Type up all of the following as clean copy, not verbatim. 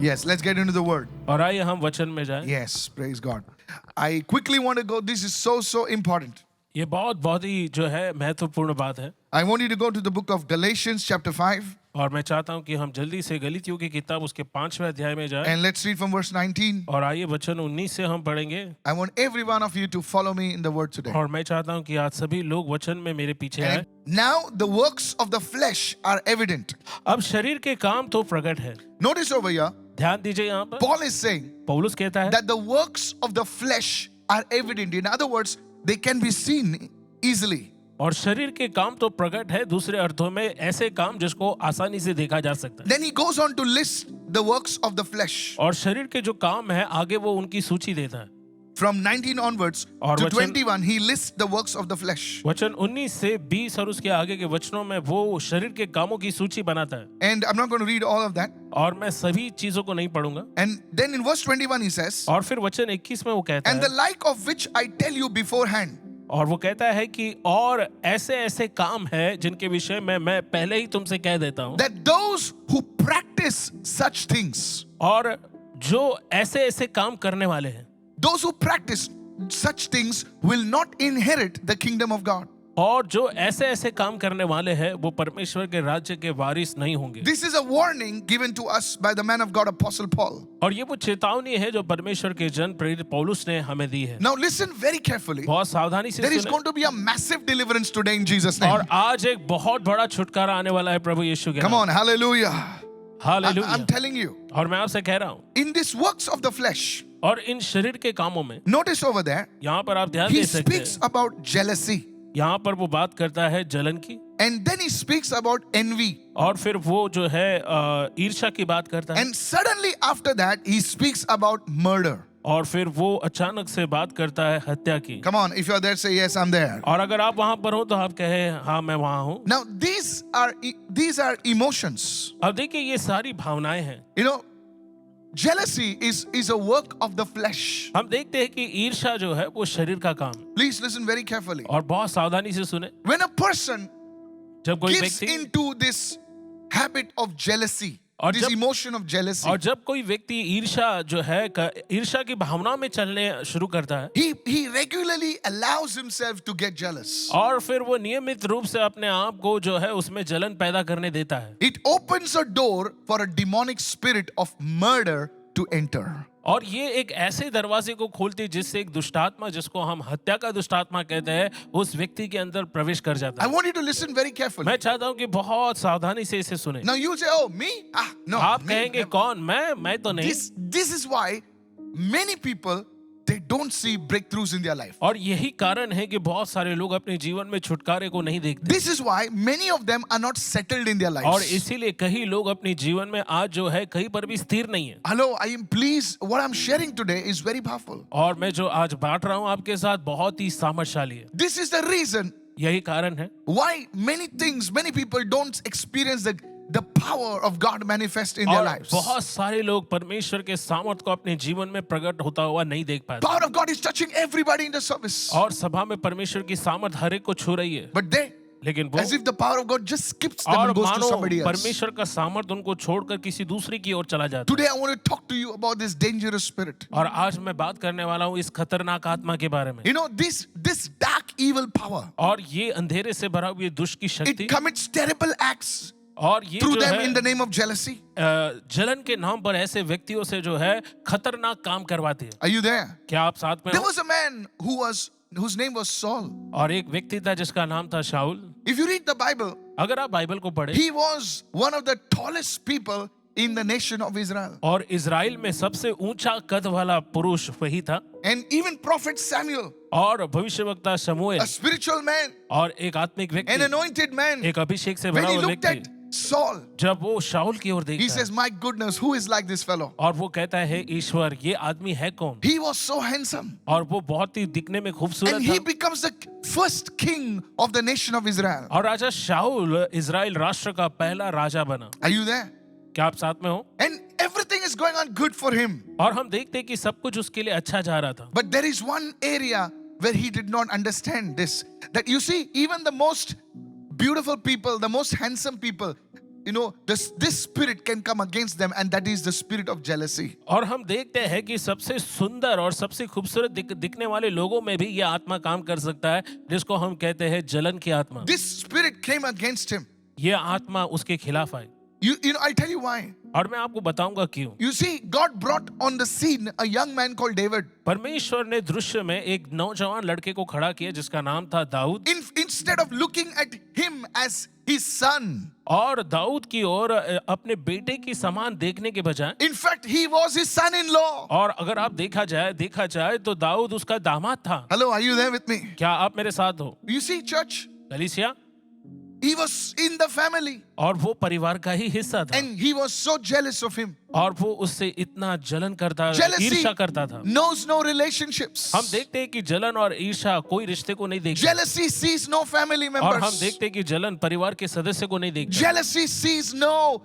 Yes, let's get into the word. और आइए हम वचन में जाएं। Yes, praise God. I quickly want to go. This is so important. ये बहुत ही जो है महत्वपूर्ण बात है I want you to go to the book of Galatians chapter 5 और मैं चाहता हूं कि हम जल्दी से गलीतियों की किताब उसके 5वें अध्याय में जाएं and let's read from verse 19. और आइए वचन 19 से हम पढ़ेंगे। I want every one of you to follow me in the word today. और मैं चाहता हूं कि आज सभी लोग वचन में मेरे पीछे आए। And now the works of the flesh are evident. अब शरीर के काम तो प्रकट है। Notice over here, ध्यान दीजिए यहाँ पर Paul is saying पौलुस कहता है that the works of the flesh are evident. In other words, they can be seen easily. और शरीर के काम तो प्रकट है, दूसरे अर्थों में ऐसे काम जिसको आसानी से देखा जा सकता है। Then he goes on to list the works of the flesh. और शरीर के जो काम है आगे वो उनकी सूची देता है। From 19 onwards और to वचन- 21, he lists the works of the flesh. वचन 19 से 20 और उसके आगे के वचनों में वो शरीर के कामों की सूची बनाता है And I'm not going to read all of that. और मैं सभी चीजों को नहीं पढ़ूंगा। And then in verse 21 he says, और फिर वचन 21 में वो कहता and the है like of which I tell you beforehand. और वो कहता है कि और ऐसे ऐसे काम है जिनके विषय में मैं पहले ही तुमसे कह देता हूं That those who practice such things, और जो ऐसे ऐसे काम करने वाले हैं those who practice such things will not inherit the kingdom of God. और जो ऐसे ऐसे काम करने वाले हैं वो परमेश्वर के राज्य के वारिस नहीं होंगे। This is a warning given to us by the man of God, Apostle Paul. और ये वो चेतावनी है जो परमेश्वर के जन प्रेरित पौलुस ने हमें दी है। Now listen very carefully. बहुत सावधानी से There is सुने। going to be a massive deliverance today in Jesus' name. और आज एक बहुत बड़ा छुटकारा आने वाला है प्रभु यीशु के Come on, hallelujah. I'm hallelujah. telling you. और मैं आपसे कह रहा हूँ In this works of the flesh, और इन शरीर के कामों में notice over there, यहाँ पर आप ध्यान he दे सकते speaks हैं। about jealousy. यहाँ पर वो बात करता है जलन की And then he speaks about envy. और फिर वो जो है ईर्ष्या की बात करता है And suddenly after that, he speaks about murder. और फिर वो अचानक से बात करता है हत्या की। Come on, if you're there, say yes, I'm there. और अगर आप वहां पर हो तो आप कहे हाँ मैं वहां हूँ। Now, these are emotions. अब देखिए ये सारी भावनाएं हैं। You know, jealousy is a work of the flesh. हम देखते हैं कि ईर्ष्या जो है वो शरीर का काम है। Please listen very carefully. और बहुत सावधानी से सुने। When a person जब कोई gives व्यक्ति into this habit of jealousy, और this जब- emotion of jealousy, और जब कोई व्यक्ति ईर्ष्या जो है ईर्ष्या की भावना में चलने शुरू करता है he regularly allows himself to get jealous. और फिर वो नियमित रूप से अपने आप को जो है उसमें जलन पैदा करने देता है It opens a door for a demonic spirit of murder to enter. और ये एक ऐसे दरवाजे को खोलती है जिससे एक दुष्टात्मा जिसको हम हत्या का दुष्टात्मा कहते हैं उस व्यक्ति के अंदर प्रवेश कर जाता I है। want you to listen very carefully. मैं चाहता हूँ कि बहुत सावधानी से इसे सुने। Now you'll say, oh, me? No. आप me, कहेंगे never. कौन? मैं तो नहीं। This is why many people, they don't see breakthroughs in their life. और यही कारण है कि बहुत सारे लोग अपने जीवन में छुटकारे को नहीं देखते This is why many of them are not settled in their और lives. इसीलिए कई लोग अपने जीवन में आज जो है कहीं पर भी स्थिर नहीं है। Hello, I am pleased. What I'm sharing today is very powerful. और मैं जो आज बांट रहा हूँ आपके साथ बहुत ही सामर्थ्यशाली है। This is the reason यही कारण है why many people don't experience the power of God manifest in their और lives. बहुत सारे लोग परमेश्वर के सामर्थ्य को अपने जीवन में प्रकट होता हुआ नहीं देख पाते Power of God is touching everybody in the service. और सभा में परमेश्वर की सामर्थ हर एक को छू रही है But they, लेकिन वो as if the power of God just skips them और and goes to मानो somebody else. परमेश्वर का सामर्थ उनको छोड़कर किसी दूसरे की ओर चला जाता है। Today I want to talk to you about this dangerous spirit. और आज मैं बात करने वाला हूँ इस खतरनाक आत्मा के बारे में You know, this dark evil power, और ये अंधेरे से भरा हुआ ये दुष्ट की शक्ति it commits terrible acts और ये through जो them है in the name of jealousy. जलन के नाम पर ऐसे व्यक्तियों से जो है खतरनाक काम करवाती है। Are you there? क्या आप साथ में There हो? was a man whose name was Saul. और एक व्यक्ति था जिसका नाम था शाऊल। If you read the Bible, अगर आप बाइबल को पढ़े he was one of the tallest people in the nation of Israel. और इज़राइल में सबसे ऊंचा कद वाला पुरुष वही था And even prophet Samuel, और भविष्यवक्ता शमूएल a spiritual man, और एक आत्मिक an व्यक्ति anointed man, एक अभिषेक से when भरा he हुआ looked at व्यक्ति Saul, जब वो शाऊल की ओर he देखता says, है my goodness, who is like this fellow? और वो कहता है ईश्वर ये आदमी है कौन He was so handsome. और वो बहुत ही दिखने में खूबसूरत And he था becomes the first king of the nation of Israel. और राजा शाऊल इज़राइल राष्ट्र का पहला राजा बना। Are you there? क्या आप साथ में हो? And everything is going on good for him. और हम देखते हैं कि सब कुछ उसके लिए अच्छा जा रहा था But there is one area where he did not understand this. That you see, even the most beautiful people, the most handsome people, this spirit can come against them, and that is the spirit of jealousy. और हम देखते हैं कि सबसे सुंदर और सबसे खूबसूरत दिखने वाले लोगों में भी यह आत्मा काम कर सकता है, जिसको हम कहते हैं जलन की आत्मा। This spirit came against him. यह आत्मा उसके खिलाफ आई। I'll tell you why. और मैं आपको बताऊंगा क्यों। You see, God brought on the scene a young man called David. परमेश्वर ने दृश्य में एक नौजवान लड़के को खड़ा किया जिसका नाम था Dawood. Instead of looking at him as his son, और दाऊद की ओर अपने बेटे की समान देखने के बजाय, in fact, he was his son-in-law. और अगर आप देखा जाए तो दाऊद उसका दामाद था। Hello, are you there with me? क्या आप मेरे साथ हो? You see, church, कलीसिया, he was in the family, और वो परिवार का ही हिस्सा था, and he was so jealous of him. और वो उससे इतना जलन करता, Jealousy ईर्ष्या करता था। knows no relationships. हम देखते हैं कि जलन और ईर्ष्या कोई रिश्ते को नहीं देखती, Jealousy sees no family और हम members. देखते हैं कि जलन परिवार के सदस्य को नहीं देखती, Jealousy sees no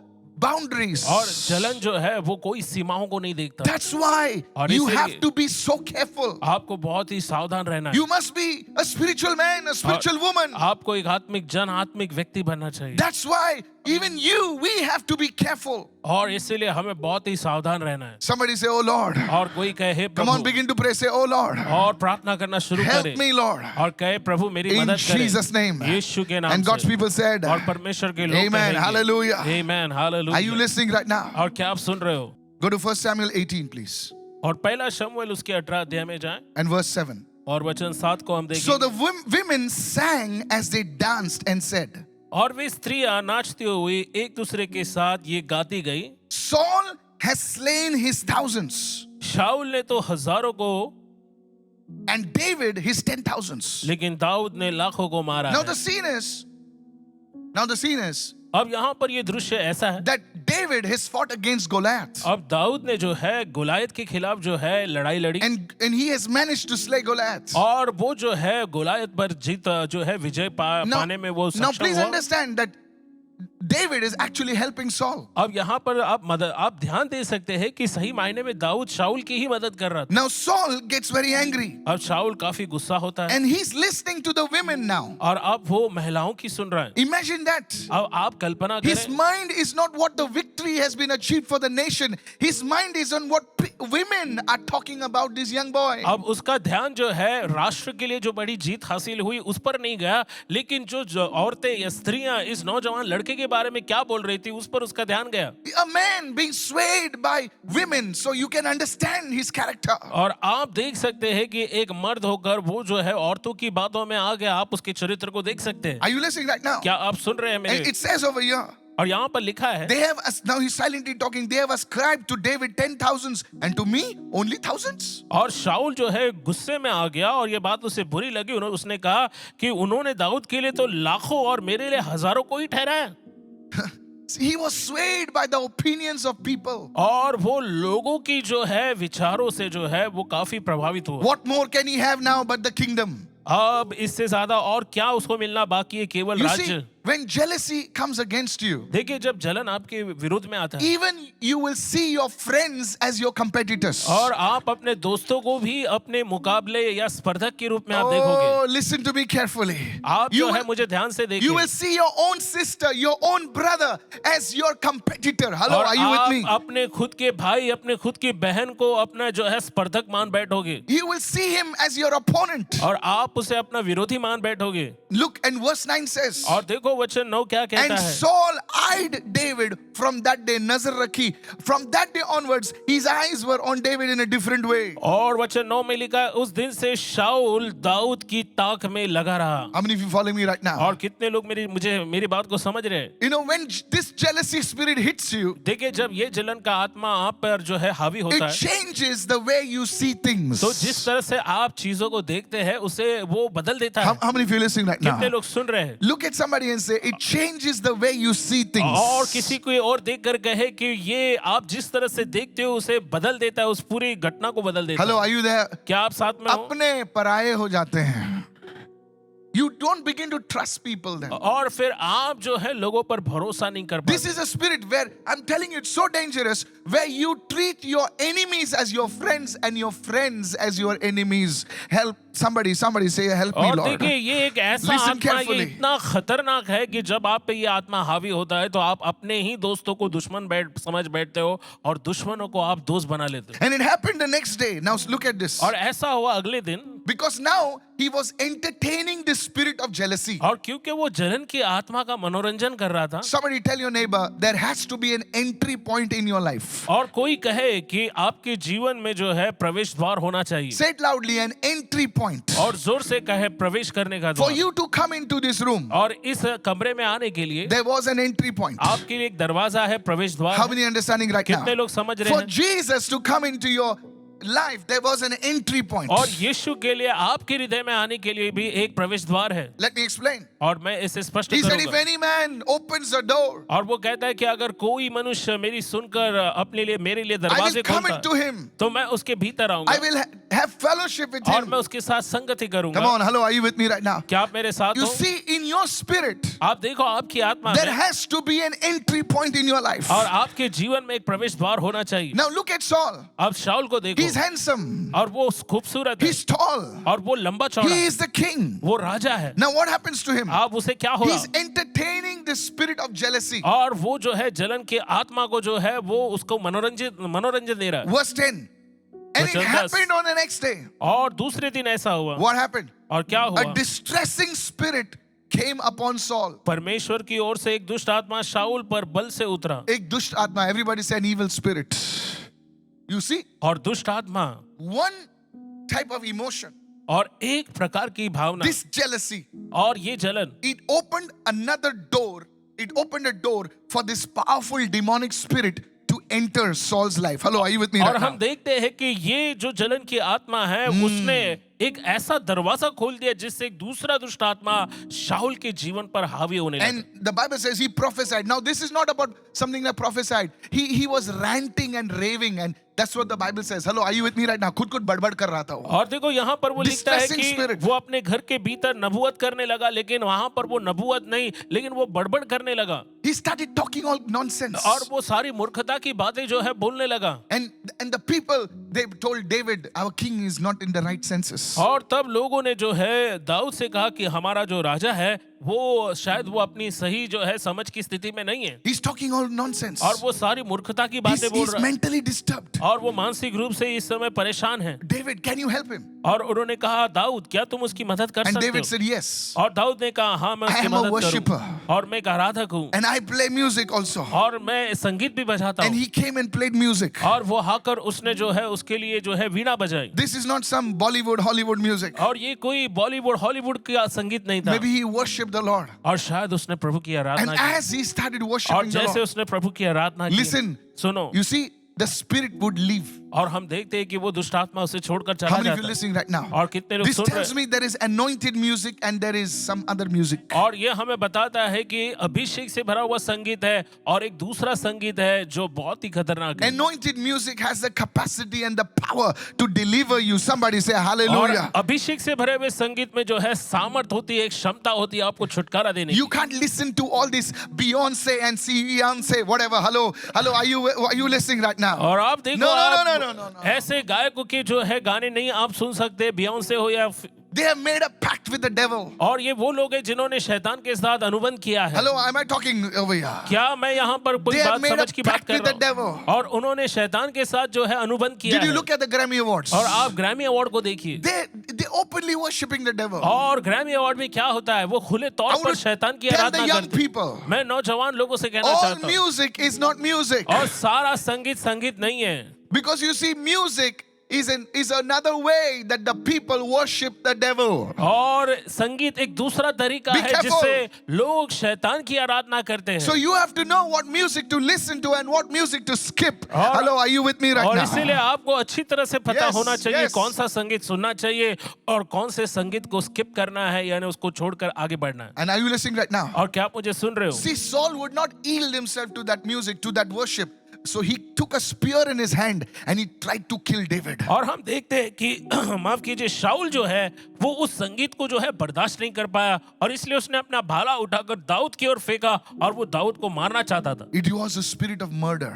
boundaries. और जलन जो है वो कोई सीमाओं को नहीं देखता। That's why और you इसीलिए- have to be so careful. आपको बहुत ही सावधान रहना है। You must be a spiritual man, a spiritual woman. आपको एक आत्मिक व्यक्ति बनना चाहिए, That's why even you, we have to be careful. और इसीलिए हमें बहुत ही सावधान रहना है। Somebody say, oh Lord. और कोई कहे हे Come on, Prabhu, begin to pray. Say, oh Lord, और प्रार्थना करना शुरू help करे, me, Lord. और कहे प्रभु मेरी In मदद करे, Jesus' name. यीशु के नाम And God's से। people said, और परमेश्वर के लोग Amen. कहेंगे, Hallelujah. Amen. Are you Hallelujah। listening right now? और क्या आप सुन रहे हो? Go to 1 Samuel 18, please. और पहला शमूएल उसके 18 अध्याय में जाएं, And verse 7. और वचन 7 को हम So देखेंगे। the women sang as they danced and said, और वे स्त्रियां नाचती हुई एक दूसरे के साथ ये गाती गई, Saul has slain his thousands, शाऊल ने तो हजारों को, and David his 10,000s. लेकिन दाऊद ने लाखों को मारा Now है। the scene is अब यहाँ पर ये दृश्य ऐसा है, that David has fought against Goliath, अब दाऊद ने जो है गुलायत के खिलाफ जो है लड़ाई लड़ी, and he has managed to slay Goliath. और वो जो है गुलायत पर जीत जो है विजय पाने में वो Now सक्षम please हुआ। understand that David is actually helping Saul. अब यहाँ पर आप ध्यान दे सकते हैं कि सही मायने में दाऊद शाऊल की ही मदद कर रहा था। Now Saul gets very angry, अब शाऊल काफी गुस्सा होता है, and he's listening to the women now. और अब वो महिलाओं की सुन रहा है। Imagine that. अब आप कल्पना His करें, mind is not what the victory has been achieved for the nation. His mind is on what women are talking about this young boy. अब उसका ध्यान जो है राष्ट्र के लिए जो बड़ी जीत हासिल हुई उस पर नहीं गया, लेकिन जो औरतें या स्त्रियां इस नौजवान लड़के के बारे में क्या बोल रही थी उस पर उसका ध्यान गया। A man being swayed by women, so you can understand his character. और आप देख सकते हैं कि एक मर्द होकर वो जो है औरतों की बातों में आ गया, आप उसके चरित्र को देख सकते हैं। Are you listening right now? क्या आप सुन रहे हैं And मेरे? it says over here, और यहाँ पर लिखा है, they have, now he's silently talking, they have ascribed to David 10,000s and to me only thousands. और शाऊल जो है गुस्से में आ गया और ये बात उसे बुरी लगी। उसने कहा कि उन्होंने दाऊद के लिए तो लाखों और मेरे लिए हजारों को ही ठहराया। He was swayed by the opinions of people. और वो लोगों की जो है विचारों से जो है वो काफी प्रभावित हुआ। What more can he have now but the kingdom? अब इससे ज्यादा और क्या उसको मिलना बाकी है, केवल You see, राज्य। when jealousy comes against you, देखिए जब जलन आपके विरुद्ध में आता है, even you will see your friends as your competitors. और आप अपने दोस्तों को भी अपने मुकाबले या स्पर्धक के रूप में आप Oh, देखोगे। listen to me carefully. आप You जो है will, मुझे ध्यान से you देखिए, will see your own sister, your own brother as your competitor. Hello, और are you with me? आप अपने खुद के भाई, अपने खुद की बहन को अपना जो है स्पर्धक मान बैठोगे, You will see him as your opponent. और आप उसे अपना विरोधी मान बैठोगे। Look, and verse 9 says, और देखो वचन 9 क्या कहता and है, Saul eyed David from that day, Nazar Rakhi. From that day onwards, his eyes were on David in a different way. और वचन 9 में लिखा है, उस दिन से शाऊल दाऊद की ताक में लगा रहा। How many of you following me right now? और कितने लोग मेरी बात को समझ रहे हैं? You know, when this jealousy spirit hits you, देखिए जब ये जलन का आत्मा आप पर जो है हावी होता it है, changes the way you see things. तो जिस तरह से आप चीजों को देखते हैं उसे वो बदल देता है। How many of you listening right now? कितने लोग सुन रहे हैं? Look at somebody and say, it changes the way you see things. और किसी को और देख कर कहे कि ये आप जिस तरह से देखते हो उसे बदल देता है, उस पूरी घटना को बदल देता Hello, है। are you there? क्या आप साथ में हो? अपने पराये हो जाते हैं. You don't begin to trust people then. और फिर आप जो है लोगों पर भरोसा नहीं कर This पाते। is a spirit where I'm telling you it's so dangerous, where you treat your enemies as your friends and your friends as your enemies. Help somebody say help me और Lord. देखिए ये एक ऐसा Listen आत्मा, ये carefully. इतना खतरनाक है कि जब आप पे ये आत्मा हावी होता है तो आप अपने ही दोस्तों को दुश्मन समझ बैठते हो और दुश्मनों को आप दोस्त बना लेते हो। And it happened the next day. Now look at this. और ऐसा हुआ अगले दिन, Because now he was entertaining the spirit of jealousy. और क्योंकि वो जलन की आत्मा का मनोरंजन कर रहा था। Somebody tell your neighbor, there has to be an entry point in your life. और कोई कहे कि आपके जीवन में जो है प्रवेश द्वार होना चाहिए। Say it loudly, an entry point. और जोर से कहे प्रवेश करने का For द्वार। you to come into this room, और इस कमरे में आने के लिए there was an entry point. आपके लिए एक दरवाजा है, प्रवेश द्वार How है। many understanding right now? कितने लोग समझ रहे For हैं? Jesus to come into your life, there was an entry point. और यीशु के लिए आपके हृदय में आने के लिए भी एक प्रवेश द्वार है। Let me explain. और मैं इसे स्पष्ट He said, if करूंगा। any man opens the door, और वो कहता है कि अगर कोई मनुष्य मेरी सुनकर अपने लिए मेरे लिए I will दरवाजे come खोलता into him. तो मैं उसके भीतर I आऊंगा will have fellowship with और him. मैं उसके साथ संगति Come करूंगा। on, hello, are you with me right now? क्या आप मेरे साथ You हो? see, in your spirit, आप देखो आपकी आत्मा there में has to be an entry point in your life. और आपके जीवन में एक प्रवेश द्वार होना चाहिए। Now look at Saul. अब शाऊल को देखो, He's handsome. और वो खूबसूरत है He's tall. और वो लंबा चौड़ा He है, is the king. वो राजा है। Now what happens to him? अब उसे क्या हो He's रहा? entertaining the spirit of jealousy. और वो जो है जलन के आत्मा को जो है वो उसको मनोरंजन दे रहा है। Verse 10. And it Vachan 10. happened on the next day. और दूसरे दिन ऐसा हुआ। What happened? और क्या A हुआ? distressing spirit came upon Saul. परमेश्वर की ओर से एक दुष्ट आत्मा शाऊल पर बल से उतरा। एक दुष्ट आत्मा, everybody say an evil spirit. You see, और दुष्ट आत्मा one type of emotion, और एक प्रकार की भावना this jealousy, और ये जलन, it opened another door. It opened a door for this powerful demonic spirit to enter Saul's life. Hello, are you with me और right हम now? देखते हैं कि ये जो जलन की आत्मा है उसने एक ऐसा दरवाजा खोल दिया जिससे एक दूसरा दुष्ट आत्मा शाऊल के जीवन पर हावी होने लगा। And the Bible says he prophesied. Now, this is not about something that prophesied. He was ranting and raving, and that's what the Bible says. Hello, are you with me right now? खुद बड़बड़ कर रहा था वो. और देखो यहाँ पर वो लिखता है Distressing कि spirit. वो अपने घर के भीतर नबूवत करने लगा, लेकिन वहां पर वो नबूवत नहीं, लेकिन वो बड़बड़ करने लगा He started talking all nonsense. और वो सारी मूर्खता की बातें जो है बोलने लगा। And the people, they told David, our king is not in the right senses. और तब लोगों ने जो है दाऊद से कहा कि हमारा जो राजा है वो शायद वो अपनी सही जो है समझ की स्थिति में नहीं है, He's talking all nonsense. और वो सारी मूर्खता की बातें बोल He's रहा है mentally disturbed. और वो मानसिक रूप से इस समय परेशान है। David, can you help him? और उन्होंने कहा दाऊद क्या तुम उसकी मदद कर And सकते David हो? said, yes. और दाऊद ने कहा हाँ मैं I उसकी am a मदद worshipper. करूं और मैं एक आराधक हूँ And I play music also. और मैं संगीत भी बजाता And हूँ। he came and played music. और वो आकर उसने जो है उसके लिए जो है वीणा बजाई। This is not some Bollywood, Hollywood music. और ये कोई बॉलीवुड हॉलीवुड का संगीत नहीं था। Maybe he worshipped the Lord. और शायद उसने प्रभु की And आराधना की। as he started और worshiping the जैसे Lord, उसने प्रभु की आराधना की, listen, सुनो, you see, the spirit would leave. और हम देखते हैं कि वो दुष्ट आत्मा उसे छोड़कर How चला many of you जाता है। listening right now? और कितने लोग This सुन tells रहे me there is anointed music and there is some other music. और ये हमें बताता है कि अभिषेक से भरा हुआ संगीत है और एक दूसरा संगीत है जो बहुत ही खतरनाक है। Anointed music has the capacity and the power to deliver you. Somebody say और hallelujah. अभिषेक से भरे हुए संगीत में जो है सामर्थ होती है, एक क्षमता होती है आपको छुटकारा देने की। You can't listen to all this Beyonce and Beyonce, whatever. Hello, are you listening right now? और आप देखो No, no, आप no, no, no, no. ऐसे गायकों के जो है गाने नहीं आप सुन सकते, बियॉन्से हो या They have made a pact with the devil. और ये वो लोग हैं जिन्होंने शैतान के साथ अनुबंध किया है। Hello, am I talking over here? क्या मैं यहाँ पर कोई They have बात made a समझ की बात pact कर with the रहा devil. हूँ? और उन्होंने शैतान के साथ जो है अनुबंध किया Did you है। look at the Grammy Awards? और आप ग्रैमी अवार्ड को देखिए, They openly worshiping the devil. और ग्रैमी अवार्ड में क्या होता है, वो खुले I तौर पर would शैतान की tell the आराधना young करते हैं। people, मैं नौजवान लोगों से कहना all चाहता हूँ, music is not music. और सारा संगीत संगीत नहीं है, Because you see, music is another way that the people worship the devil. और संगीत एक दूसरा तरीका Be है careful. जिससे लोग शैतान की आराधना करते हैं। So you have to know what music to listen to and what music to skip. और- Hello, are you with me right और now? इसीलिए आपको अच्छी तरह से पता Yes, होना चाहिए yes. कौन सा संगीत सुनना चाहिए और कौन से संगीत को स्किप करना है, यानी उसको छोड़कर आगे बढ़ना है। And are you listening right now? और क्या आप मुझे सुन रहे हो? See, Saul would not yield himself to that music, to that worship. So he took a spear in his hand and he tried to kill David. और हम देखते हैं कि माफ कीजिए शाऊल जो है वो उस संगीत को जो है बर्दाश्त नहीं कर पाया और इसलिए उसने अपना भाला उठाकर दाऊद की ओर फेंका और वो दाऊद को मारना चाहता था। It was a spirit of murder.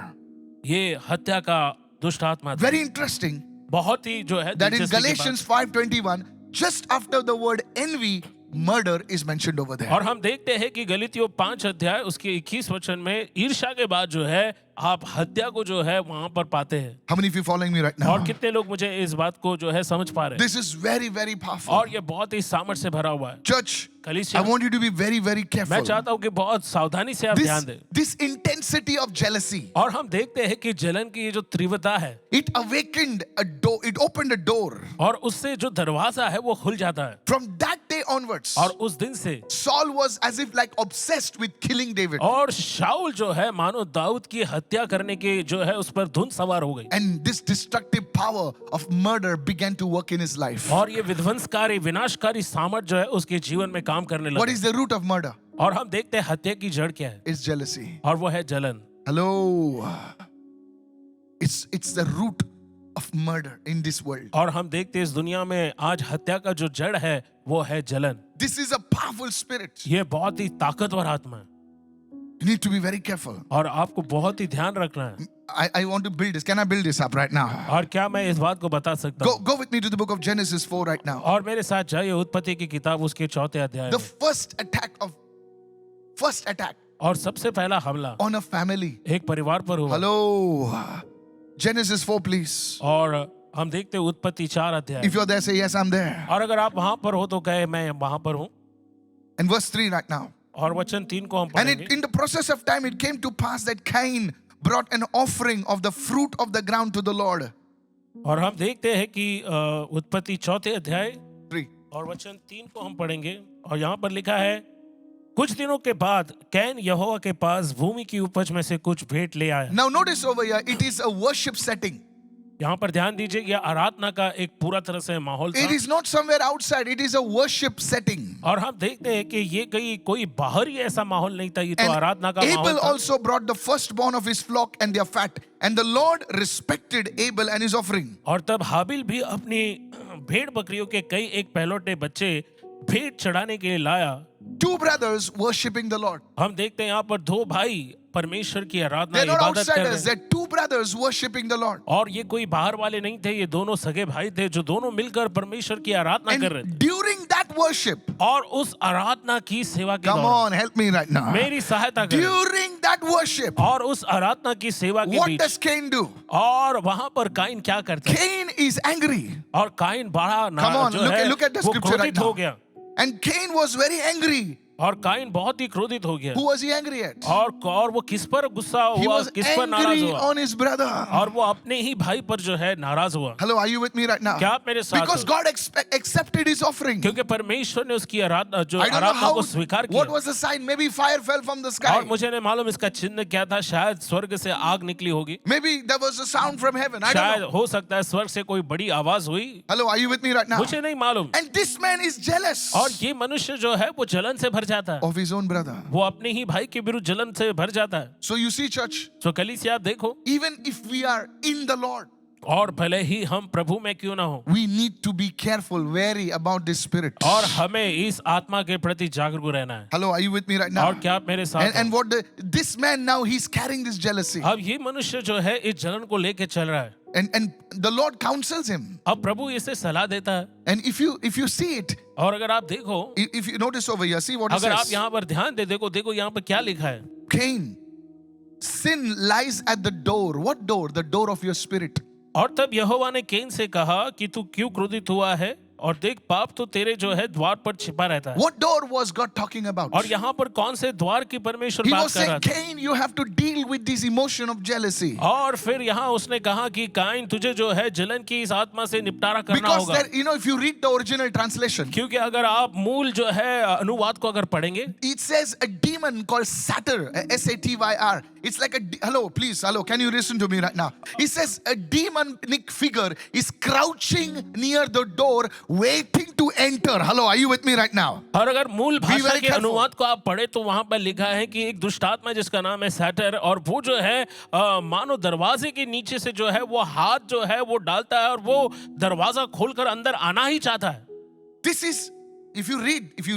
ये हत्या का दुष्ट आत्मा था। Very interesting बहुत ही जो है that in दिलचस्पी की बात। Galatians 5:21, just after the word envy, murder is mentioned over there. और हम देखते हैं कि गलीतियों 5 अध्याय उसके 21 वचन में ईर्ष्या के बाद जो है आप हत्या को जो है वहां पर पाते हैं। How many of you following me right now? और कितने लोग मुझे इस बात को जो है समझ पा रहे हैं? This is very, very powerful. और ये बहुत ही सामर्थ्य से भरा हुआ है। Church, I कलीसिया, want you to be very, very मैं careful. चाहता हूँ कि बहुत सावधानी से आप ध्यान दें। This intensity of jealousy, और हम देखते हैं कि जलन की ये जो तीव्रता है it awakened a door, it opened a door. और उससे जो दरवाजा है वो खुल जाता है। From that day onwards, और उस दिन से Saul was as if like obsessed with killing David. और शाऊल जो है मानो दाऊद की हत्या करने की जो है उस पर धुन सवार हो गई। And this destructive power of murder began to work in his life. और ये विध्वंसकारी विनाशकारी सामर्थ जो है उसके जीवन में काम करने What लगा। is the root of murder? और हम देखते हैं हत्या की जड़ क्या है It's jealousy. और वो है जलन। Hello. It's the root of murder in this world. और हम देखते हैं इस दुनिया में आज हत्या का जो जड़ है वो है जलन। This is a powerful spirit. ये बहुत ही ताकतवर आत्मा है You need to be very careful. और आपको बहुत ही ध्यान रखना है। I want to build this. Can I build this up right now? और क्या मैं इस बात को बता सकता हूँ? Go with me to the book of Genesis 4 right now. और मेरे साथ जाइए उत्पत्ति की किताब उसके 4 अध्याय The में। first attack और सबसे पहला हमला on a family. एक परिवार पर हुआ। Hello. Genesis 4 please. और हम देखते हैं उत्पत्ति 4 अध्याय। If you're there, say yes, I'm there. और अगर आप वहां पर हो तो कहे मैं वहां पर हूँ। And verse 3 right now. और वचन 3 को हम And पढ़ेंगे। in the process of time, it came to pass that Cain brought an offering of the fruit of the ground to the Lord. और हम देखते हैं कि उत्पत्ति 4 अध्याय 3. और वचन 3 को हम पढ़ेंगे। और यहाँ पर लिखा है कुछ दिनों के बाद कैन यहोवा के पास भूमि की उपज में से कुछ भेंट ले आया। Now notice over here, it is a worship setting. यहाँ पर ध्यान दीजिए यह आराधना का एक पूरा तरह से माहौल It था। is not somewhere outside, it is a worship setting. और हम देखते हैं कि ये कोई बाहर ही ऐसा माहौल नहीं था, ये तो And आराधना का माहौल Abel था। also brought the firstborn of his flock and their fat. And the Lord respected Abel and his offering. और तब हाबिल भी अपनी भेड़ बकरियों के कई एक पहलौठे बच्चे भेंट चढ़ाने के लिए लाया। 2 brothers worshipping the Lord. हम देखते हैं यहाँ पर 2 भाई परमेश्वर की आराधना They're not इबादत कर रहे outsiders, हैं। they're 2 brothers worshipping the Lord. और ये कोई बाहर वाले नहीं थे, ये दोनों सगे भाई थे जो दोनों मिलकर परमेश्वर की आराधना कर रहे And थे। during that worship, और उस आराधना की सेवा के come दौरान on, help me right now. मेरी सहायता करें। During that worship, और उस आराधना की सेवा के what beach does Cain do? और वहां पर काइन क्या करता है? Cain is angry. और काइन बड़ा Come on, जो look है at- look at the वो scripture right क्रोधित हो now. गया। And Cain was very angry. और काइन बहुत ही क्रोधित हो गया। Who was he angry at? और वो किस पर गुस्सा He हुआ, was किस पर नाराज angry हुआ? on his brother. और वो अपने ही भाई पर जो है नाराज हुआ। Hello, are you with me right now? क्या आप मेरे साथ Because हो? God accepted his offering. क्योंकि परमेश्वर ने उसकी आराधना जो I don't know Aradhana how. को स्वीकार What किया। was the sign? Maybe fire fell from the और sky. मुझे नहीं मालूम इसका चिन्ह क्या था, शायद स्वर्ग से आग निकली होगी, Maybe there was a sound from heaven. I don't शायद know. हो सकता है स्वर्ग से कोई बड़ी आवाज हुई, Hello, are you with me right now? मुझे नहीं मालूम। And this man is jealous और ये मनुष्य जो है वो जलन से भर जाता है, of his own brother. वो अपने ही भाई के विरुद्ध जलन से भर जाता है। So you see, church, तो कलीसिया आप देखो, even if we are in the Lord, और भले ही हम प्रभु में क्यों ना हो, we need to be careful, wary about this spirit. और हमें इस आत्मा के प्रति जागरूक रहना है। Hello, are you with me right now? और क्या आप मेरे साथ And हो? what this man now, he's carrying this jealousy. अब ये मनुष्य जो है इस जलन को लेके चल रहा है। And the Lord counsels him. अब प्रभु इसे सलाह देता है। And if you see it, और अगर आप देखो, if you notice over here, see what it अगर आप says. यहाँ पर ध्यान दे, देखो यहाँ पर क्या लिखा है। Cain, sin lies at the door. What door? The door of your spirit. और तब यहोवा ने कैन से कहा कि तू क्यों क्रोधित हुआ है, और देख पाप तो तेरे जो है द्वार पर छिपा रहता है। What door was God talking about? और यहाँ पर कौन से द्वार की परमेश्वर He बात was कर रहा saying, था? Cain, you have to deal with this emotion of jealousy. और फिर यहाँ उसने कहा कि काइन तुझे जो है जलन की इस आत्मा से निपटारा करना Because होगा। there, if you read the original translation, क्योंकि अगर आप मूल जो है अनुवाद को अगर पढ़ेंगे, it says a demon called Satyr, Satyr. It's like hello, please, hello, can you listen to me right now? It says a demonic figure is crouching near the door, waiting to enter. Hello, are you with me right now? और अगर मूल भाषा very के careful. अनुवाद को आप पढ़े तो वहां पर लिखा है कि एक दुष्ट आत्मा जिसका नाम है सैटर, और वो जो है मानो दरवाजे के नीचे से जो है वो हाथ जो है वो डालता है और वो दरवाजा खोलकर अंदर आना ही चाहता है। This is, if you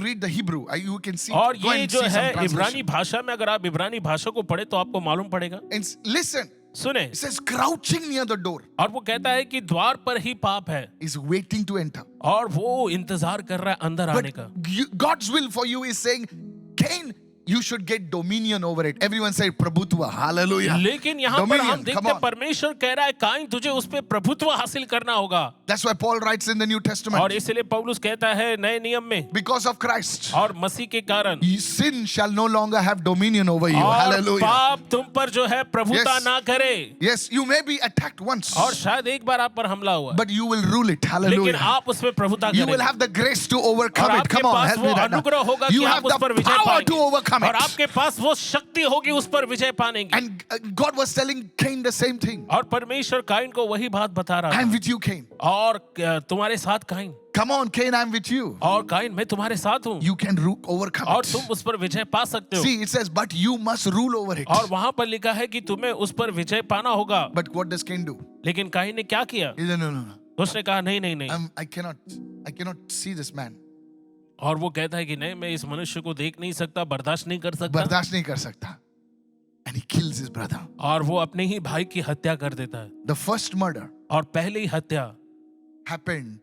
read the Hebrew, you can see. और Go ये and जो see some है इब्रानी translation. भाषा में, अगर आप इब्रानी भाषा को पढ़े तो आपको मालूम पड़ेगा। And listen, सुने, it says crouching near the door और वो कहता है कि द्वार पर ही पाप है is waiting to enter. और वो इंतजार कर रहा है अंदर आने But का। God's will for you is saying, Cain, you should get dominion over it. Everyone say Prabhutva. Hallelujah. लेकिन यहाँ पर हम Dominion. देखते Come हैं on. परमेश्वर कह रहा है काइन तुझे उस पे प्रभुत्व हासिल करना होगा। That's why Paul writes in the New और Testament, इसलिए पौलुस कहता है नए नियम में, because of Christ, और मसीह के कारण sin shall no longer have dominion over you. और Hallelujah. पाप तुम पर जो है प्रभुता Yes. ना करे। Yes, you may be attacked once, और शायद एक बार आप पर हमला हुआ, but you will rule it. लेकिन Hallelujah. आप उस पे प्रभुता You will करेंगे have the grace to और overcome it. आपके Come on, पास help वो me right अनुग्रह now. होगा You कि have आप उस पर the विजय power to पाएंगे overcome और it. आपके पास वो शक्ति होगी उस पर विजय पाने की। And God was telling Cain the same thing. और परमेश्वर काइन को वही बात बता रहा I'm था, with you, Cain. और तुम्हारे साथ Cain, Come on, Cain, I'm with you. और काइन मैं तुम्हारे साथ हूँ You can overcome और it. तुम उस पर विजय पा सकते हो। See, it says, but you must rule over it. और वहां पर लिखा है कि तुम्हें उस पर विजय पाना होगा। But what does Cain do? लेकिन काइन ने क्या किया? He said, no. तो उसने कहा नहीं नहीं नहीं, I cannot see this man. और वो कहता है कि नहीं मैं इस मनुष्य को देख नहीं सकता, बर्दाश्त नहीं कर सकता, बर्दाश्त नहीं कर सकता. And he kills his brother. और वो अपने ही भाई की हत्या कर देता है। The first murder और पहली हत्या, happened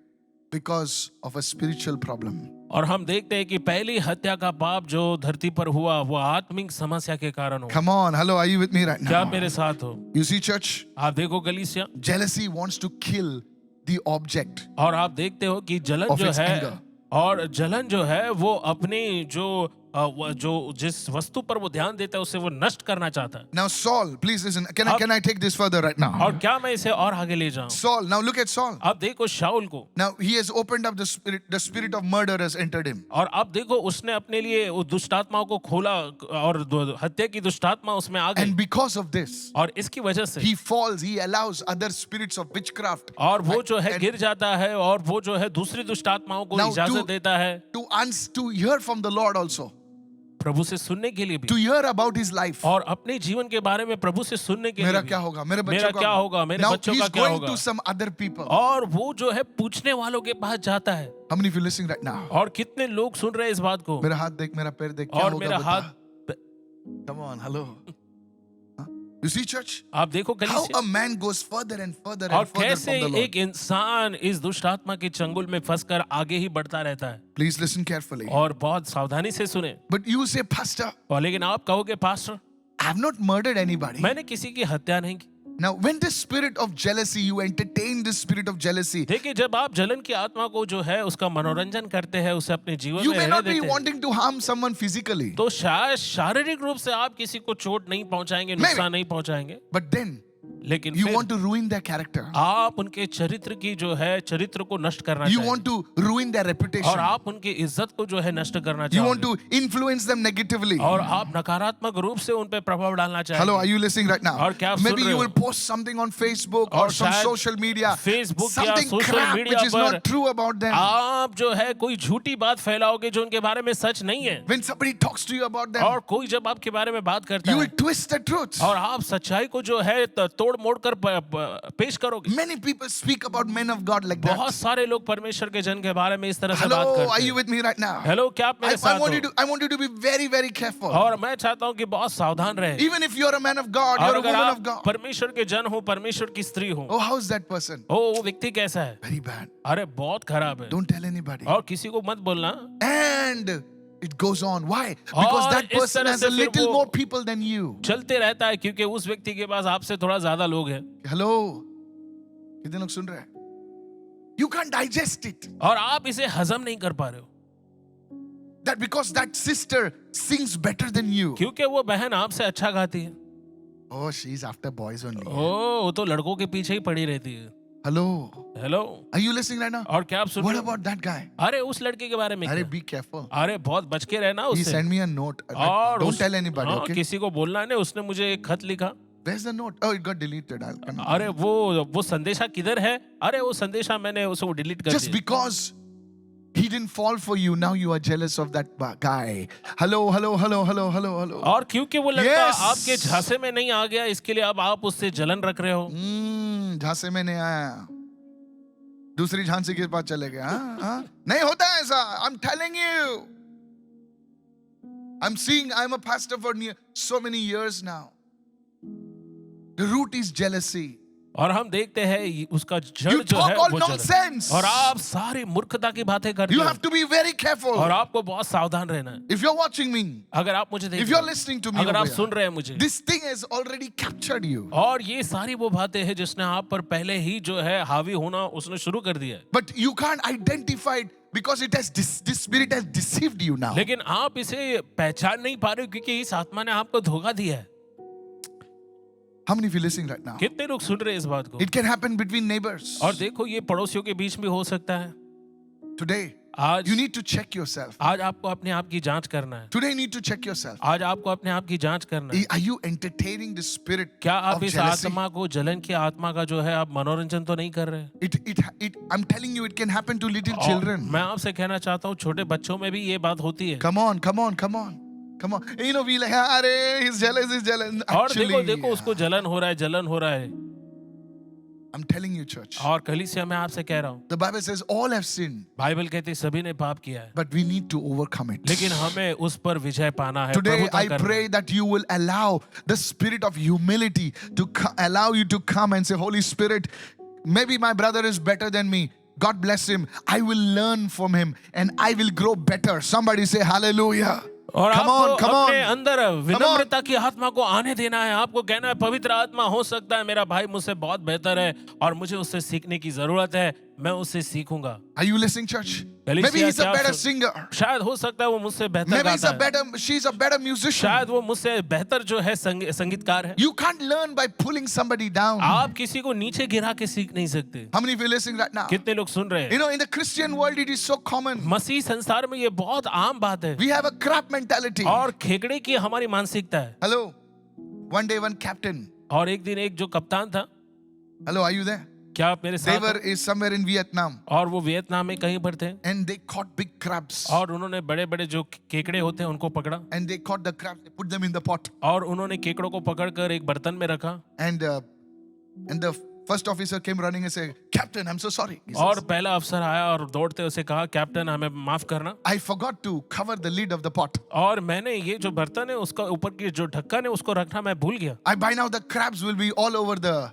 because of a spiritual problem. और हम देखते हैं कि पहली हत्या का पाप जो धरती पर हुआ वो आत्मिक समस्या के कारण हुआ। Come on, hello, are you with me right क्या आप now? मेरे साथ हो? You see, church, आप देखो गलीसिया, jealousy wants to kill the object और आप देखते हो कि जलन of जो its है, anger. और जलन जो है वो अपनी जो जिस वस्तु पर वो ध्यान देता है उसे वो नष्ट करना चाहता है। Now Saul, please listen. Can I take this further right now? और क्या मैं इसे और आगे ले जाऊं? Saul, now look at Saul. अब देखो शाऊल को, Now he has opened up the spirit of murder has entered him. और अब देखो उसने अपने लिए उस दुष्टात्माओं को खोला और हत्या की दुष्टात्मा उसमें आ गई, And because of this, और इसकी वजह से he falls, he allows other spirits of witchcraft और वो जो है and गिर जाता है और वो जो है दूसरी दुष्टात्माओं को Now इजाजत देता है to hear from the Lord also, प्रभु से सुनने के लिए भी, to hear about his life. और अपने जीवन के बारे में प्रभु से सुनने के लिए मेरा भी। क्या होगा, मेरे मेरा बच्चों क्या का होगा, मेरे Now बच्चों he's का क्या going होगा, to some other people. और वो जो है पूछने वालों के पास जाता है। How many of you listening right now? और कितने लोग सुन रहे हैं इस बात को? मेरा हाथ देख, मेरा पैर देख, क्या और होगा मेरा बता? हाथ, Come on, hello. Huh? You see, church? आप देखो How कलीसिया, a man goes further and further और and further कैसे from the Lord. एक इंसान इस दुष्ट आत्मा के चंगुल में फंसकर आगे ही बढ़ता रहता है। Please listen carefully. और बहुत सावधानी से सुने। But you say, Pastor, और लेकिन आप कहोगे pastor I have not murdered anybody. मैंने किसी की हत्या नहीं की। Now, when the spirit of jealousy, you entertain the spirit of jealousy, देखिए जब आप जलन की आत्मा को जो है उसका मनोरंजन करते हैं, उसे अपने जीवन you में may रहने not be देते हैं, wanting to harm someone physically. तो शायद शारीरिक रूप से आप किसी को चोट नहीं पहुंचाएंगे, नुकसान नहीं पहुंचाएंगे, But then, लेकिन you फिर want to ruin their character. आप उनके चरित्र की जो है चरित्र को नष्ट करना You चाहेंगे, want to ruin their reputation. और आप उनकी इज्जत को जो है नष्ट करना You want चाहेंगे, to influence them negatively. और आप नकारात्मक रूप से उन पे प्रभाव डालना Hello, are चाहेंगे। you listening right now? और क्या आप Maybe सुन रहे you हो? will post something on Facebook और or some शायद social media, Facebook या something social crap media which is पर not true about them. आप जो है कोई झूठी बात फैलाओगे जो उनके बारे में सच नहीं है, When somebody talks to you about them, और कोई जब आपके बारे में बात करता you है will twist the truth. और आप सच्चाई को जो है तोड़ मोड़ कर पेश करोगे। Many people speak about men of God like that. बहुत सारे लोग परमेश्वर के जन के बारे में इस तरह से बात Hello, are करते you हैं। with me right now? Hello, क्या आप मेरे साथ हो? I want you to be very, very careful. और मैं चाहता हूँ कि बहुत सावधान रहे। Even if you're a man of God, और you're a अगर woman आप of God. परमेश्वर के जन हो, परमेश्वर की स्त्री हो, Oh, how's that person? वो व्यक्ति कैसा है? Very bad. अरे बहुत खराब है, Don't tell anybody. और किसी को मत बोलना। And it goes on. Why? Because और that इस person तरह has से a फिर little वो more people than you. चलते रहता है क्योंकि उस व्यक्ति के पास आपसे थोड़ा ज्यादा लोग हैं, Hello? कितने लोग सुन रहे हैं? You can't digest it. और आप इसे हजम नहीं कर पा रहे हो, That because that sister sings better than you. क्योंकि वो बहन आपसे अच्छा गाती है। Oh, she's after boys only. ओ, वो तो लड़कों के पीछे ही पड़ी रहती है। Hello. Hello, Are you listening right now? और क्या आप सुन What रहे हो? about that guy? अरे उस लड़के के बारे में Are क्या? be careful. अरे बहुत बच के रहना He उससे। sent me a note. और Don't उस- tell anybody, हाँ, okay? किसी को बोलना नहीं, उसने मुझे एक खत लिखा। Where's the note? Oh, it got deleted. I'll come. अरे वो संदेशा किधर है? अरे वो संदेशा मैंने उसको डिलीट कर Just दिया। because he didn't fall for you, now you are jealous of that guy. Hello, hello, hello, hello, hello, hello. और क्योंकि वो लड़का Yes. आपके झांसे में नहीं आ गया, इसके लिए अब आप उससे जलन रख रहे हो। झांसे में नहीं आया, दूसरी झांसी के पास चले गए। हाँ? नहीं होता है ऐसा। I'm telling you. I'm a pastor for so many years now. The root is jealousy. और हम देखते हैं उसका जड़ You जो talk है all वो जलन। nonsense. और आप सारी मूर्खता की बातें करते You हो। have to be very careful. और आपको बहुत सावधान रहना है। If you're watching me, अगर आप मुझे देख if रहे you're हो, listening to me, अगर आप over सुन here, रहे हैं मुझे, this thing has already captured you. और ये सारी वो बातें हैं जिसने आप पर पहले ही जो है हावी होना उसने शुरू कर दिया है। But you can't identify it because it has this spirit has deceived you now. लेकिन आप इसे पहचान नहीं पा रहे हो क्योंकि इस आत्मा ने आपको धोखा दिया है। How many of you listening right now? कितने लोग सुन रहे हैं इस बात को? It can happen between neighbors. और देखो ये पड़ोसियों के बीच में हो सकता है। Today, आज you need to check yourself. आज आपको अपने आप की जांच करना है। Today, you need to check yourself. आज आपको अपने आप की जांच करना है। Are you entertaining the spirit क्या आप of इस jealousy? आत्मा को, जलन की आत्मा का जो है आप मनोरंजन तो नहीं कर रहे? I'm telling you, it can happen to little और children. मैं आपसे कहना चाहता हूँ छोटे बच्चों में भी ये बात होती है। Come on, come on, come on, come on. You know, we like, "Arey, he's jealous, he's jealous." और Actually, देखो उसको जलन हो रहा है, जलन हो रहा है। I'm telling you, church. और कलीसिया मैं आपसे कह रहा हूँ, The Bible says all have sinned, Bible कहती है सभी ने पाप किया है, but we need to overcome it. लेकिन हमें उस पर विजय पाना है। Today, प्रभुता I करना है। pray that you will allow the spirit of humility to allow you to come and say, Holy Spirit, maybe my brother is better than me. God bless him. I will learn from him and I will grow better. Somebody say hallelujah. और Come आपको on, come on. अपने अंदर विनम्रता की आत्मा को आने देना है। आपको कहना है पवित्र आत्मा, हो सकता है मेरा भाई मुझसे बहुत बेहतर है और मुझे उससे सीखने की जरूरत है, मैं उससे सीखूंगा। Are you listening, church? कलीसिया, Maybe he's a क्या आप better सुन- singer. शायद हो सकता है वो मुझसे बेहतर Maybe गाता है। she's a better musician. शायद वो मुझसे बेहतर जो है संगीतकार है। You can't learn by pulling somebody down. आप किसी को नीचे गिरा के सीख नहीं सकते। How many of you are listening right now? कितने लोग सुन रहे हैं? You know, in the Christian world, it is so common. मसीह संसार में ये बहुत आम बात है We have a crab mentality. और खेकड़े की हमारी मानसिकता है। Hello. One day, one captain. और एक दिन एक जो कप्तान था, Hello, are you there? क्या आप मेरे They साथ were हो? is somewhere in Vietnam और वो वियतनाम में कहीं पर थे and they caught big crabs. और उन्होंने बड़े बड़े जो केकड़े होते हैं उनको पकड़ा And they caught the crabs, they put them in the pot. और उन्होंने केकड़ों को पकड़कर एक बर्तन में रखा। And the first officer came running and said, Captain, I'm so sorry. He और says, पहला अफसर आया और दौड़ते उसे कहा, कैप्टन हमें माफ करना, I forgot to cover the lid of the pot. और मैंने ये जो बर्तन है उसका ऊपर की जो ढक्कन है उसको रखना मैं भूल गया। By now the crabs will be all over the.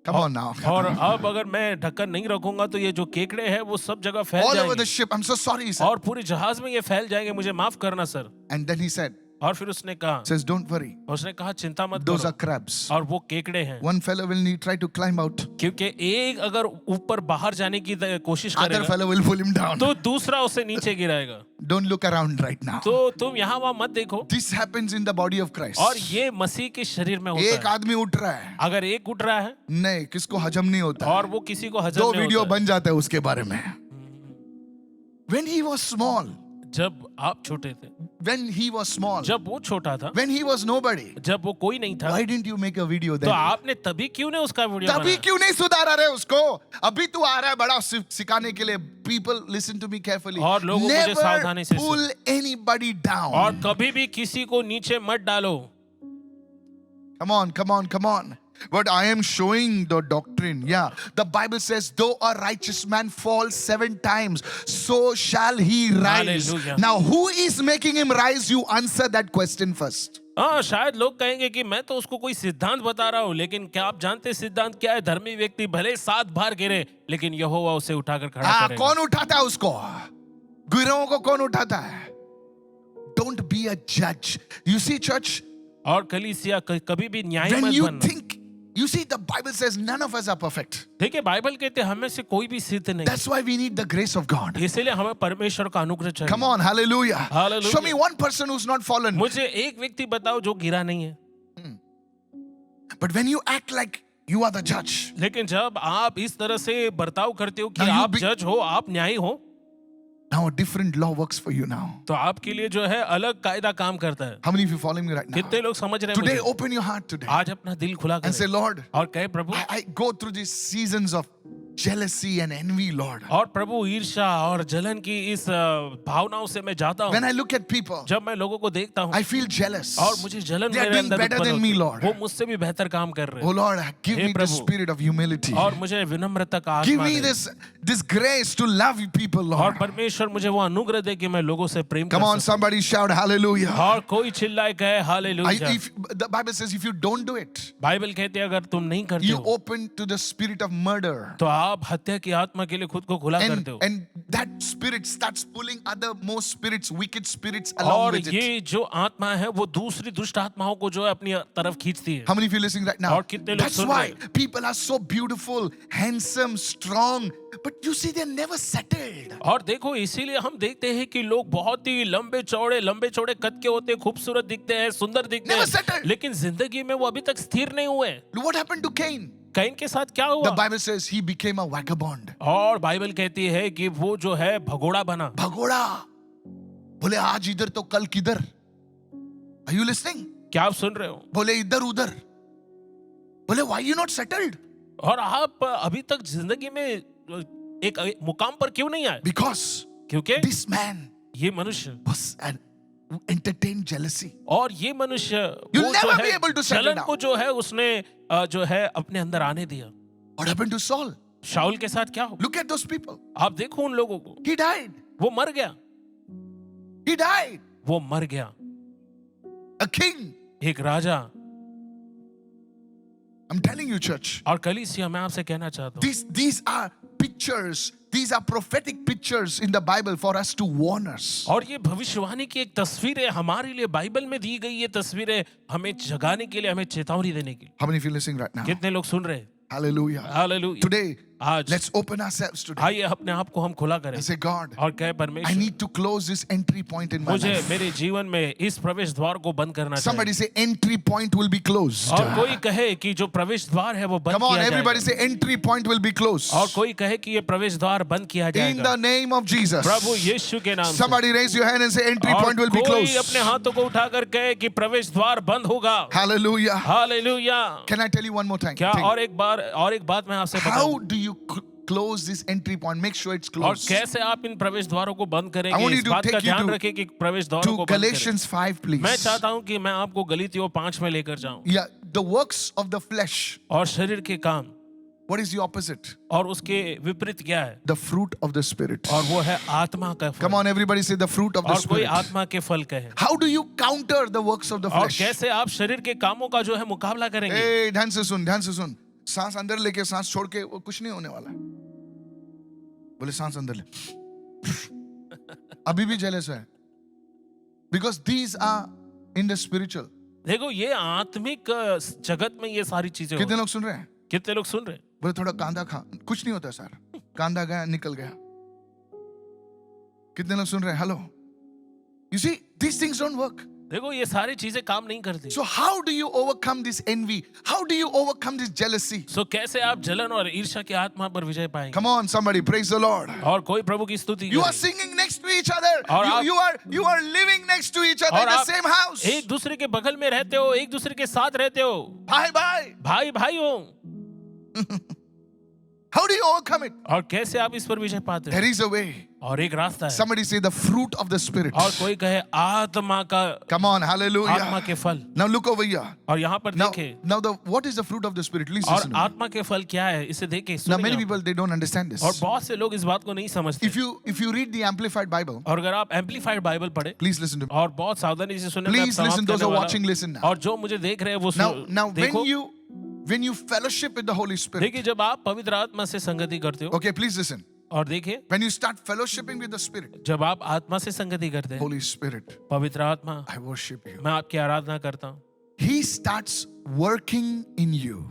Come on now. और अब अगर मैं ढक्कन नहीं रखूंगा तो ये जो केकड़े हैं वो सब जगह फैल All over जाएंगे the ship. I'm so sorry, he said. और पूरे जहाज में ये फैल जाएंगे, मुझे माफ करना sir. And then he said, और फिर उसने कहा, says, don't worry. उसने कहा चिंता मत Those are करो, crabs. और वो केकड़े हैं। One fellow will need try to climb out. क्योंकि एक अगर ऊपर बाहर जाने की कोशिश Other करेगा fellow will pull him down. तो दूसरा उसे नीचे गिराएगा। Don't look around right now. तो तुम यहाँ वहाँ मत देखो। This happens in the body of Christ. और ये मसीह के शरीर में होता एक है। आदमी उठ रहा है, अगर एक उठ रहा है नहीं किसको हजम नहीं होता, और वो किसी को हजम दो नहीं वीडियो होता है। बन जाता है उसके बारे में. When he was small, जब आप छोटे थे, when he was small, जब वो छोटा था, when he was nobody, जब वो कोई नहीं था, why didn't you make a video तो then? आपने तभी क्यों नहीं उसका वीडियो तभी बनाया? क्यों नहीं सुधारा रहे उसको? अभी तू आ रहा है बड़ा सिखाने के लिए. People listen to me carefully. और लोगों को मुझे सावधानी से Never pull anybody down. और कभी भी किसी को नीचे मत डालो। Come on, come on, come on. But I am showing the doctrine. Yeah. The Bible says, though a righteous man falls 7 times, so shall he rise. Hallelujah. Now, who is making him rise? You answer that question first. हाँ, शायद लोग कहेंगे कि मैं तो उसको कोई सिद्धांत बता रहा हूँ, लेकिन क्या आप जानते हैं सिद्धांत क्या है? धर्मी व्यक्ति भले 7 बार गिरे, लेकिन यहोवा उसे उठाकर खड़ा करेगा। कौन उठाता है उसको? गिरों को कौन उठाता है? Don't be a judge. You see, church, और कलीसिया कभी भी न्यायी when मत you बनना। think, you see, the Bible says none of us are perfect. देखिए बाइबल कहते हैं हमें से कोई भी सिद्ध नहीं, That's why we need the grace of God. इसीलिए हमें परमेश्वर का अनुग्रह चाहिए। Come on, hallelujah. Hallelujah. Show me one person who's not fallen. मुझे एक व्यक्ति बताओ जो गिरा नहीं है। But when you act like you are the judge. लेकिन जब आप इस तरह से बर्ताव करते हो कि Now you आप be- जज हो, आप न्यायी हो, Now a different law works for you now. तो आपके लिए जो है अलग कायदा काम करता है। How many of you following me right now? कितने लोग समझ रहे हैं Today, मुझे? open your heart today आज अपना दिल खुला and say, करें Lord, और कहे प्रभु, I go through these seasons of jealousy and envy, Lord. और प्रभु ईर्ष्या और जलन की इस भावनाओं से मैं जाता When हूँ। I look at people, जब मैं लोगों को देखता हूँ I feel jealous. और मुझे जलन They are मेरे doing अंदर better उत्पन्न than me, होती है। Lord. वो मुझसे भी बेहतर काम कर रहे Oh हैं Lord, give hey me the Prabhu, spirit of humility. और मुझे विनम्रता का Give आत्मा me they. this grace to love people, और Lord. परमेश्वर मुझे वो अनुग्रह दे कि मैं लोगों से प्रेम Come कर on, सकूं। somebody shout hallelujah. और कोई चिल्लाए कहे hallelujah. If the Bible says if you don't do it, Bible कहते हैं अगर तुम नहीं करते you हो open to the spirit of murder. तो आप हत्या की आत्मा के लिए खुद को खुला करते हो। And that spirit starts pulling other more spirits, wicked spirits along और with it. ये जो आत्मा है वो दूसरी दुष्ट आत्माओं को जो है अपनी तरफ खींचती है। How many of you listening right now? और कितने लोग That's सुन why रहे हैं? people are so beautiful, handsome, strong, but you see they're never settled. और देखो इसीलिए हम देखते हैं कि लोग बहुत ही लंबे चौड़े कद के होते हैं, खूबसूरत दिखते हैं, सुंदर दिखते Never हैं, settled. लेकिन जिंदगी में वो अभी तक स्थिर नहीं हुए। What happened to Cain? Can के साथ क्या The हुआ? Bible says he became a vagabond. और बाइबल कहती है कि वो जो है भगोड़ा बना। भगोड़ा बोले आज इधर तो कल किधर. Are you listening? क्या आप सुन रहे हो? बोले इधर उधर. बोले why you not settled? और आप अभी तक जिंदगी में एक मुकाम पर क्यों नहीं आए? Because क्योंकि this man ये मनुष्य was an entertained jealousy. और ये मनुष्य You'll वो जो never be है able to settle जलन down. को जो है उसने जो है अपने अंदर आने दिया। What happened to Saul? शाऊल के साथ क्या हो? Look at those people. आप देखो उन लोगों को, He died. वो मर गया, He died. वो मर गया। A king. एक राजा। I'm telling you, church. और कलीसिया मैं आपसे कहना चाहता हूँ, These are pictures. These are prophetic pictures in the Bible for us to warn us. और ये भविष्यवाणी की एक तस्वीर है हमारे लिए, बाइबल में दी गई ये तस्वीरें हमें जगाने के लिए, हमें चेतावनी देने के लिए। How many of you listening right now? कितने लोग सुन रहे हैं? Hallelujah. हालेलुया। Today, आज let's open ourselves today आइए अपने आप को हम खुला करें and say, God, और कहे I परमेश्वर need to close this entry point in my मुझे life. मेरे जीवन में इस प्रवेश द्वार को बंद करना Somebody चाहिए। say, entry point will be closed. और कोई कहे कि जो प्रवेश द्वार है वो बंद Come on, किया everybody जाएगा। say, entry point will be closed. और कोई कहे कि ये प्रवेश द्वार बंद किया In जाएगा the name of Jesus. प्रभु यीशु के नाम से। Somebody raise your hand and say, entry और point will be कोई closed. अपने हाथों को उठाकर कहे कि प्रवेश द्वार बंद होगा। Hallelujah. Hallelujah. Can I tell you one more time? क्या Thing. और एक बात मैं आपसे How बताऊं, do you close this entry point? Make sure it's और closed. कैसे आप इन प्रवेश द्वारों को बंद I करेंगे, want you इस to बात take का you ध्यान to- रखें कि प्रवेश द्वारों To को बंद करें। Galatians 5, please. मैं चाहता हूं कि मैं आपको गलीतियों 5 में लेकर जाऊं। Yeah, the works of the flesh. और शरीर के काम, What is the opposite? और उसके विपरीत क्या है? The fruit of the Spirit. और वो है आत्मा का Come फल। on, everybody say the fruit of the और कोई Spirit. आत्मा के फल कहे। How do you counter the works of the और flesh? कैसे आप शरीर के कामों का जो है मुकाबला करेंगे? Hey, ध्यान से सुन, ध्यान से सुन. सांस अंदर लेके सांस छोड़ के वो कुछ नहीं होने वाला. बोले सांस अंदर ले. अभी भी jealous है. Because these are in the spiritual. देखो ये आत्मिक जगत में ये सारी चीजें कितने हो। लोग सुन रहे हैं? कितने लोग सुन रहे हैं? बोले थोड़ा कांदा खा. कुछ नहीं होता सर. कांदा गया निकल गया. कितने लोग सुन रहे हैं? Hello. You see, these things don't work. देखो ये सारी चीजें काम नहीं करती। So how do you overcome this envy? How do you overcome this jealousy? सो कैसे आप जलन और ईर्ष्या की आत्मा पर विजय पाएंगे? Come on, somebody praise the Lord. और कोई प्रभु की स्तुति You are करे। singing next to each other. और आप- You are living next to each other और in the आप same house. एक दूसरे के बगल में रहते हो, एक दूसरे के साथ रहते हो, Bye bye. भाई भाई हो। How do you overcome it? और कैसे आप इस पर विजय पाते हो? There is a way. और एक रास्ता है। Somebody say the fruit of the Spirit. और कोई कहे आत्मा का, Come on, आत्मा hallelujah. के फल। Now look over here. और यहाँ पर Now, देखे, what is the fruit of the Spirit? Please और listen to me. आत्मा के फल क्या है, इसे देखे। Now सुनिए many आप। people they don't understand this. और बहुत से लोग इस बात को नहीं समझते। If you read the Amplified Bible, और अगर आप एम्पलीफाइड बाइबल पढ़े please listen to me. और बहुत सावधानी से सुने, मैं Please समाप्त listen. Those करने are वाला watching, हूं। listen now. और जो मुझे देख रहे हैं वो Now देखो। when you fellowship with the Holy Spirit. देखिए जब आप पवित्र आत्मा से संगति करते हो, Okay, please listen. और देखिए When you start fellowshipping with the Spirit, जब आप आत्मा से संगति करते हैं, Holy Spirit, पवित्र आत्मा, I worship you. मैं आपकी आराधना करता हूँ, He starts working in you.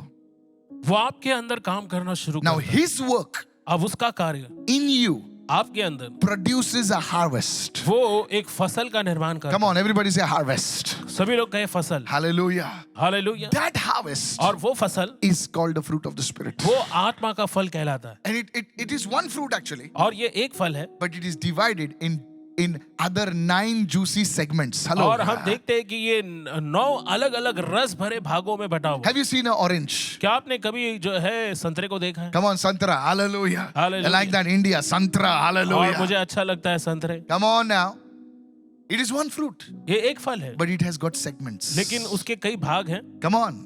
वो आपके अंदर काम करना शुरू Now करता है। His work अब उसका कार्य in you आपके अंदर produces a harvest. वो एक फसल का निर्माण करता Come on, everybody say harvest. है। सभी लोग कहे फसल। Hallelujah. हालेलुया। That harvest और वो फसल is called the fruit of the Spirit. वो आत्मा का फल कहलाता है। And it is one fruit actually, और ये एक फल है। but it is divided in other 9 juicy segments. Hello. और हम देखते हैं कि ये 9 अलग अलग रस भरे भागों में बटा हुआ। Have you seen an orange? क्या आपने कभी जो है संतरे को देखा है? Come on, Santra. Hallelujah. Hallelujah. I like that India. Santra. और Hallelujah. मुझे अच्छा लगता है संतरे। Come on now. It is one fruit, ये एक फल है, but it has got segments. लेकिन उसके कई भाग हैं, Come on.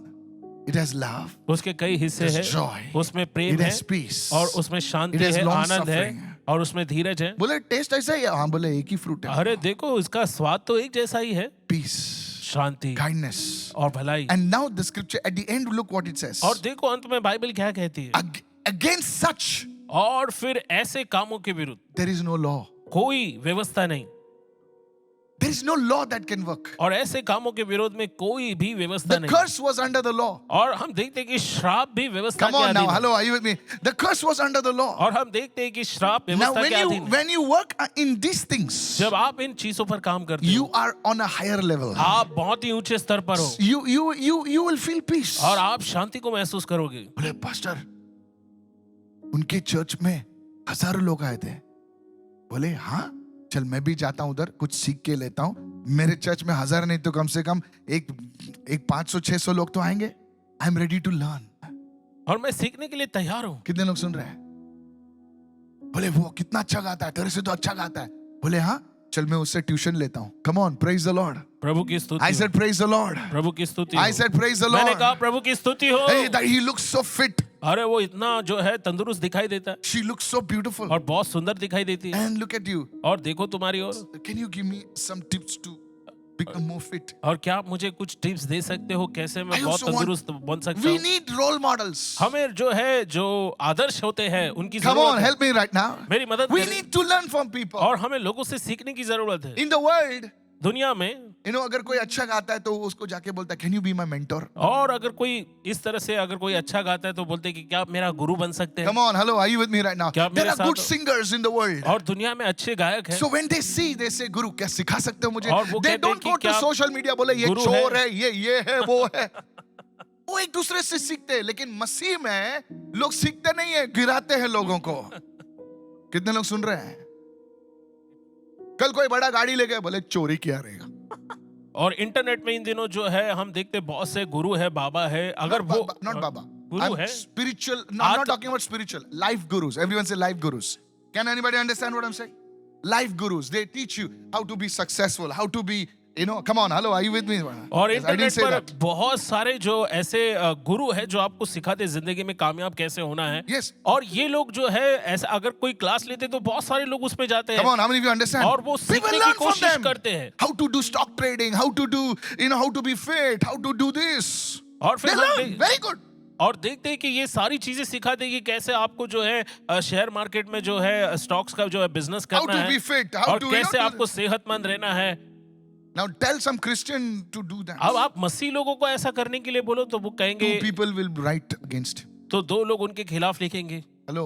It has love. उसके कई हिस्से It हैं, has joy. उसमें प्रेम It है has peace. और उसमें शांति It has है, long आनंद है suffering. और उसमें धीरज है। बोले टेस्ट ऐसा ही है? हाँ बोले एक ही फ्रूट है. अरे देखो इसका स्वाद तो एक जैसा ही है, Peace, शांति kindness. और भलाई। And now the scripture at the end, look what it says. और देखो अंत में बाइबल क्या कहती है, Against such, और फिर ऐसे कामों के विरुद्ध there is no law. कोई व्यवस्था नहीं, There is no law that can work. और ऐसे कामों के विरोध में कोई भी व्यवस्था The नहीं। curse was under the law. और हम देखते हैं कि श्राप भी व्यवस्था Come के on now, अधीन है। hello, are you with me? The curse was under the law. और हम देखते हैं कि श्राप Now व्यवस्था के अधीन है। when you work in these things, जब आप इन चीजों पर काम करते you हो, are on a higher level. आप बहुत ही ऊंचे स्तर पर हो You will feel peace. और आप शांति को महसूस करोगे। बोले पास्टर, उनके चर्च में हजारों लोग आए थे. बोले हाँ, चल मैं भी जाता हूं उधर, कुछ सीख के लेता हूं. मेरे चर्च में 1000 नहीं तो कम से कम एक 500-600 लोग तो आएंगे. I am ready to learn. और मैं सीखने के लिए तैयार हूँ। कितने लोग सुन रहे हैं? बोले वो कितना अच्छा गाता है, तेरे से तो अच्छा गाता है. बोले हाँ, चल मैं उससे ट्यूशन लेता हूं. Come on, praise the Lord. प्रभु की स्तुति I हो। said praise the Lord. प्रभु की स्तुति I हो। said praise the मैंने Lord. कहा प्रभु की स्तुति हो। Hey, that he looks so fit. अरे वो इतना जो है तंदुरुस्त दिखाई देता है She looks so beautiful. और बहुत सुंदर दिखाई देती है। And look at you. और देखो तुम्हारी ओर। Can you give me some tips to become more fit? और क्या आप मुझे कुछ टिप्स दे सकते हो कैसे I मैं बहुत also want- तंदुरुस्त बन सकता We हूँ? need role models. हमें जो है जो आदर्श होते हैं उनकी Come जरूरत on, है। help me right now. मेरी मदद We करें। need to learn from people. और हमें लोगों से सीखने की जरूरत है। In the world, दुनिया में अगर कोई अच्छा गाता है तो उसको जाके बोलता है, Can you be my mentor? और अगर कोई इस तरह से अगर कोई अच्छा गाता है तो बोलते हैं कि क्या आप मेरा गुरु बन सकते हैं? Come on, hello, are you with me right now? क्या आप There मेरे are साथ good हो? singers in the world. और दुनिया में अच्छे गायक हैं। So when they see, they say, Guru, क्या सिखा सकते हो मुझे? और वो They कहते हैं don't कि go to क्या social media बोले ये गुरु चोर है? है, ये है, वो है. वो एक दूसरे से सीखते हैं, लेकिन मसीह में लोग सीखते नहीं है, गिराते हैं लोगों को. कितने लोग सुन रहे हैं? कल कोई बड़ा गाड़ी ले गए, बोले चोरी किया रहेगा. और इंटरनेट में इन दिनों जो है हम देखते हैं बहुत से गुरु है, बाबा है, अगर वो Not Baba. गुरु I'm है, spiritual. No, I'm not talking about spiritual. Life gurus. Everyone say life gurus. Can anybody understand what I'm saying? Life gurus. They teach you how to be successful, how to be, come on, hello, are you with me? और Yes, I didn't internet say पर that. बहुत सारे जो ऐसे गुरु है जो आपको सिखाते हैं जिंदगी में कामयाब कैसे होना है। Yes. और ये लोग जो है ऐसा अगर कोई क्लास लेते तो बहुत सारे लोग उसमें जाते Come हैं on, how many of you understand? और वो People सीखने की learn from कोशिश them. करते हैं। How to do stock trading, how to do, how to be fit, how to do this. और They फिर learn. Very good. और देखते हैं कि ये सारी चीजें सिखाते हैं कि कैसे आपको जो है शेयर मार्केट में जो है स्टॉक्स का जो है बिजनेस How करना to be है fit, how और to, कैसे do आपको this. सेहतमंद रहना है। Now tell some Christian to do that. अब आप मसीह लोगों को ऐसा करने के लिए बोलो तो वो कहेंगे, 2 people will write against him. तो 2 लोग उनके खिलाफ लिखेंगे। Hello.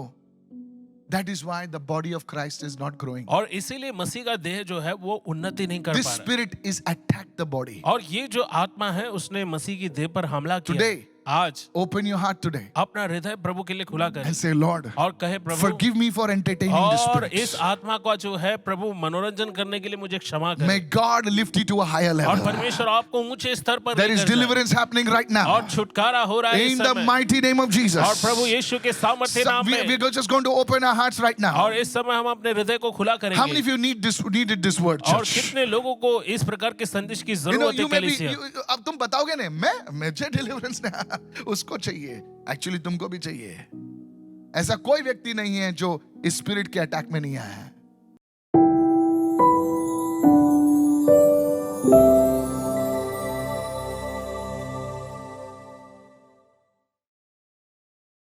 That is why the body of Christ is not growing. और इसीलिए मसीह का देह जो है वो उन्नति नहीं कर This पा रहा है। spirit is attacked the body. और ये जो आत्मा है उसने मसीह की देह पर हमला किया। Today, आज open your heart today अपना हृदय प्रभु के लिए खुला करें and say, Lord, और कहे प्रभु forgive me for entertaining this और spirit. इस आत्मा का जो है प्रभु मनोरंजन करने के लिए मुझे क्षमा करें। May God lift you to a higher और level. परमेश्वर आपको ऊंचे स्तर पर There is लेकर जाए। deliverance happening right now. और छुटकारा हो रहा है इस In the समय। mighty name of Jesus. और प्रभु यीशु के सामर्थ्य नाम में We're just going to open our hearts right now. और इस समय हम अपने हृदय को खुला How many करेंगे। of you needed this word, और church? कितने लोगों को इस प्रकार के संदेश की जरूरत है You may be, कलीसिया? अब तुम बताओगे नहीं, मुझे डिलीवरेंस उसको चाहिए, एक्चुअली तुमको भी चाहिए। ऐसा कोई व्यक्ति नहीं है जो स्पिरिट के अटैक में नहीं आया है।